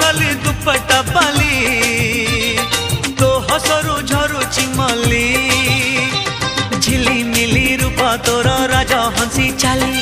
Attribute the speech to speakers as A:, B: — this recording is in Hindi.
A: खाली दुपट्टा बाली तो हसरू झरू चिमली झिली मिली रूपा तोर राजा हंसी चाली